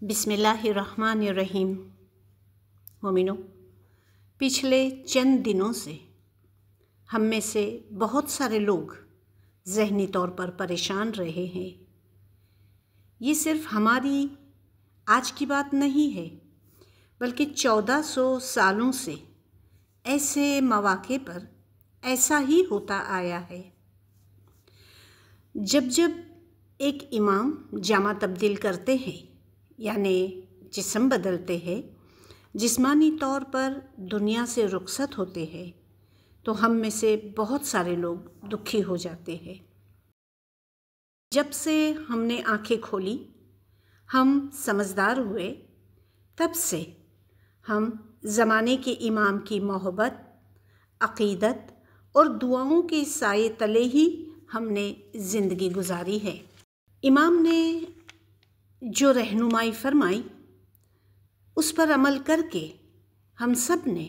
بسم اللہ الرحمن الرحیم۔ مومنو، پچھلے چند دنوں سے ہم میں سے بہت سارے لوگ ذہنی طور پر پریشان رہے ہیں۔ یہ صرف ہماری آج کی بات نہیں ہے، بلکہ 1400 سالوں سے ایسے مواقع پر ایسا ہی ہوتا آیا ہے۔ جب ایک امام جامہ تبدیل کرتے ہیں، یعنی جسم بدلتے ہیں، جسمانی طور پر دنیا سے رخصت ہوتے ہیں، تو ہم میں سے بہت سارے لوگ دکھی ہو جاتے ہیں۔ جب سے ہم نے آنکھیں کھولی، ہم سمجھدار ہوئے، تب سے ہم زمانے کے امام کی محبت، عقیدت اور دعاؤں کے سائے تلے ہی ہم نے زندگی گزاری ہے۔ امام نے جو رہنمائی فرمائی، اس پر عمل کر کے ہم سب نے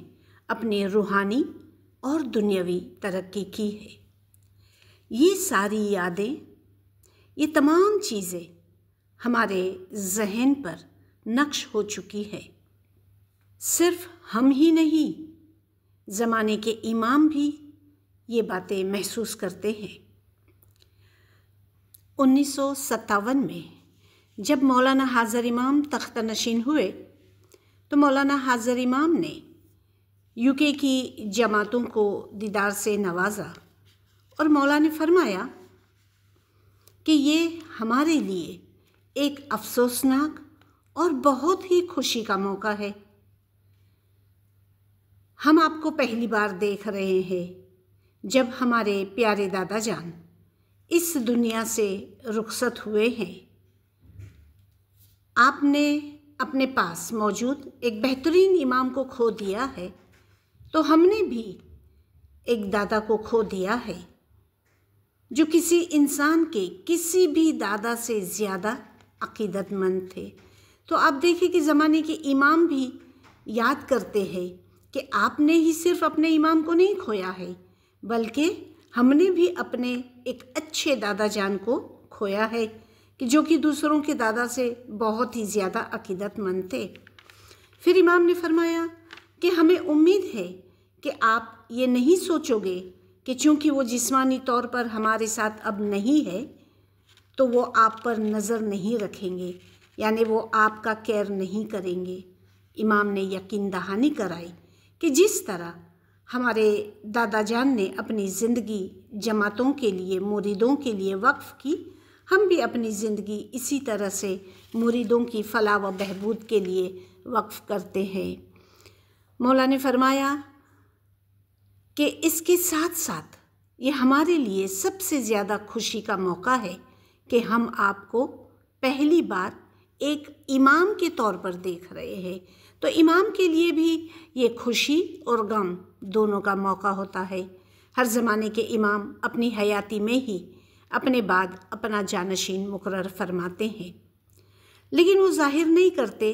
اپنی روحانی اور دنیاوی ترقی کی ہے۔ یہ ساری یادیں، یہ تمام چیزیں ہمارے ذہن پر نقش ہو چکی ہے۔ صرف ہم ہی نہیں، زمانے کے امام بھی یہ باتیں محسوس کرتے ہیں۔ 1957 میں جب مولانا حاضر امام تختہ نشین ہوئے، تو مولانا حاضر امام نے UK کی جماعتوں کو دیدار سے نوازا، اور مولا نے فرمایا کہ یہ ہمارے لیے ایک افسوسناک اور بہت ہی خوشی کا موقع ہے۔ ہم آپ کو پہلی بار دیکھ رہے ہیں جب ہمارے پیارے دادا جان اس دنیا سے رخصت ہوئے ہیں۔ آپ نے اپنے پاس موجود ایک بہترین امام کو کھو دیا ہے، تو ہم نے بھی ایک دادا کو کھو دیا ہے جو کسی انسان کے کسی بھی دادا سے زیادہ عقیدت مند تھے۔ تو آپ دیکھیں کہ زمانے کے امام بھی یاد کرتے ہیں کہ آپ نے ہی صرف اپنے امام کو نہیں کھویا ہے، بلکہ ہم نے بھی اپنے ایک اچھے دادا جان کو کھویا ہے کہ جو کہ دوسروں کے دادا سے بہت ہی زیادہ عقیدت مند تھے۔ پھر امام نے فرمایا کہ ہمیں امید ہے کہ آپ یہ نہیں سوچو گے کہ چونکہ وہ جسمانی طور پر ہمارے ساتھ اب نہیں ہے، تو وہ آپ پر نظر نہیں رکھیں گے، یعنی وہ آپ کا کیئر نہیں کریں گے۔ امام نے یقین دہانی کرائی کہ جس طرح ہمارے دادا جان نے اپنی زندگی جماعتوں کے لیے، مریدوں کے لیے وقف کی، ہم بھی اپنی زندگی اسی طرح سے مریدوں کی فلاح و بہبود کے لیے وقف کرتے ہیں۔ مولا نے فرمایا کہ اس کے ساتھ ساتھ یہ ہمارے لیے سب سے زیادہ خوشی کا موقع ہے کہ ہم آپ کو پہلی بار ایک امام کے طور پر دیکھ رہے ہیں۔ تو امام کے لیے بھی یہ خوشی اور غم دونوں کا موقع ہوتا ہے۔ ہر زمانے کے امام اپنی حیاتی میں ہی اپنے بعد اپنا جانشین مقرر فرماتے ہیں، لیکن وہ ظاہر نہیں کرتے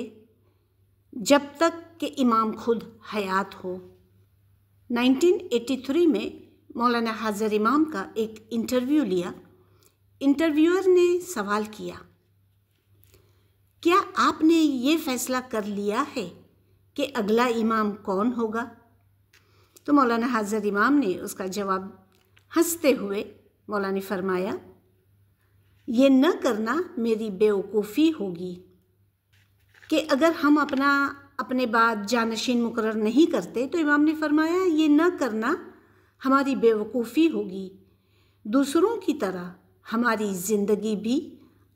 جب تک کہ امام خود حیات ہو۔ 1983 میں مولانا حاضر امام کا ایک انٹرویو لیا۔ انٹرویور نے سوال کیا، کیا آپ نے یہ فیصلہ کر لیا ہے کہ اگلا امام کون ہوگا؟ تو مولانا حاضر امام نے اس کا جواب ہنستے ہوئے مولا نے فرمایا، یہ نہ کرنا میری بیوقوفی ہوگی کہ اگر ہم اپنے بعد جانشین مقرر نہیں کرتے، تو امام نے فرمایا یہ نہ کرنا ہماری بیوقوفی ہوگی۔ دوسروں کی طرح ہماری زندگی بھی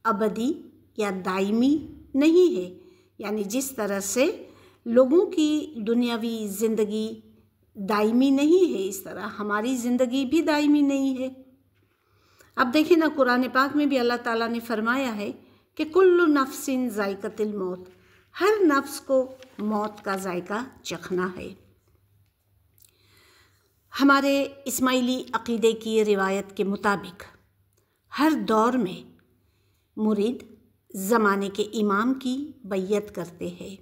ابدی یا دائمی نہیں ہے، یعنی جس طرح سے لوگوں کی دنیاوی زندگی دائمی نہیں ہے، اس طرح ہماری زندگی بھی دائمی نہیں ہے۔ اب دیکھیں نا، قرآن پاک میں بھی اللہ تعالیٰ نے فرمایا ہے کہ کل نفس ذائقۃ الموت، ہر نفس کو موت کا ذائقہ چکھنا ہے۔ ہمارے اسماعیلی عقیدے کی روایت کے مطابق ہر دور میں مرید زمانے کے امام کی بیعت کرتے ہیں۔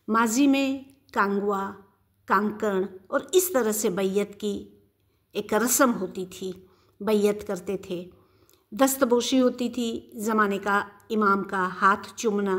ماضی میں کانگوا، کانکڑ اور اس طرح سے بیعت کی ایک رسم ہوتی تھی، بیعت کرتے تھے، دستبوشی ہوتی تھی، زمانے کا امام کا ہاتھ چومنا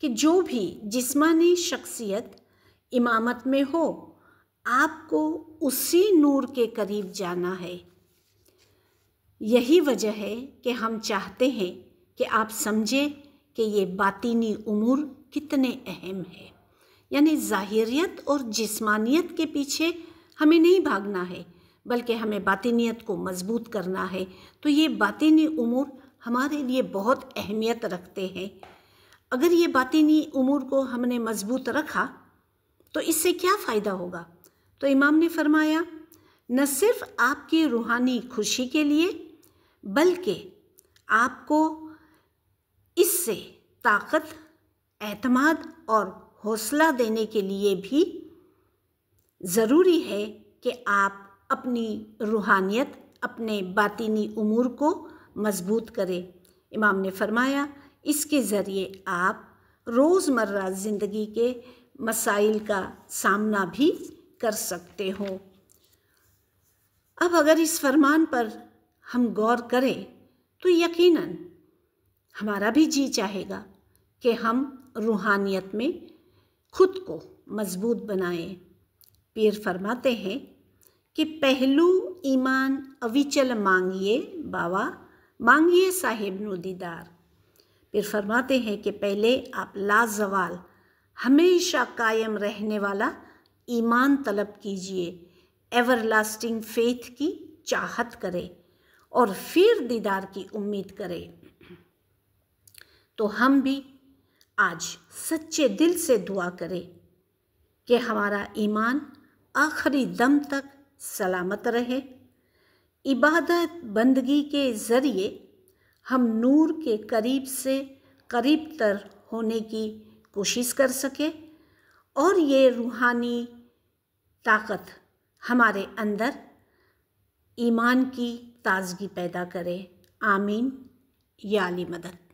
کہ جو بھی جسمانی شخصیت امامت میں ہو آپ کو اسی نور کے قریب جانا ہے۔ یہی وجہ ہے کہ ہم چاہتے ہیں کہ آپ سمجھیں کہ یہ باطنی امور کتنے اہم ہیں، یعنی ظاہریت اور جسمانیت کے پیچھے ہمیں نہیں بھاگنا ہے بلکہ ہمیں باطنیت کو مضبوط کرنا ہے۔ تو یہ باطنی امور ہمارے لیے بہت اہمیت رکھتے ہیں۔ اگر یہ باطنی امور کو ہم نے مضبوط رکھا تو اس سے کیا فائدہ ہوگا؟ تو امام نے فرمایا نہ صرف آپ کی روحانی خوشی کے لیے بلکہ آپ کو اس سے طاقت، اعتماد اور حوصلہ دینے کے لیے بھی ضروری ہے کہ آپ اپنی روحانیت، اپنے باطنی امور کو مضبوط کریں۔ امام نے فرمایا اس کے ذریعے آپ روزمرہ زندگی کے مسائل کا سامنا بھی کر سکتے ہو۔ اب اگر اس فرمان پر ہم غور کریں تو یقیناً ہمارا بھی جی چاہے گا کہ ہم روحانیت میں خود کو مضبوط بنائیں۔ پیر فرماتے ہیں کہ پہلو ایمان اویچل مانگیے باوا، مانگیے صاحب نو دیدار۔ پیر فرماتے ہیں کہ پہلے آپ لازوال ہمیشہ قائم رہنے والا ایمان طلب کیجئے، ایور لاسٹنگ فیتھ کی چاہت کرے اور پھر دیدار کی امید کرے۔ تو ہم بھی آج سچے دل سے دعا کریں کہ ہمارا ایمان آخری دم تک سلامت رہے، عبادت بندگی کے ذریعے ہم نور کے قریب سے قریب تر ہونے کی کوشش کر سکیں اور یہ روحانی طاقت ہمارے اندر ایمان کی تازگی پیدا کرے۔ آمین یا علی مدد۔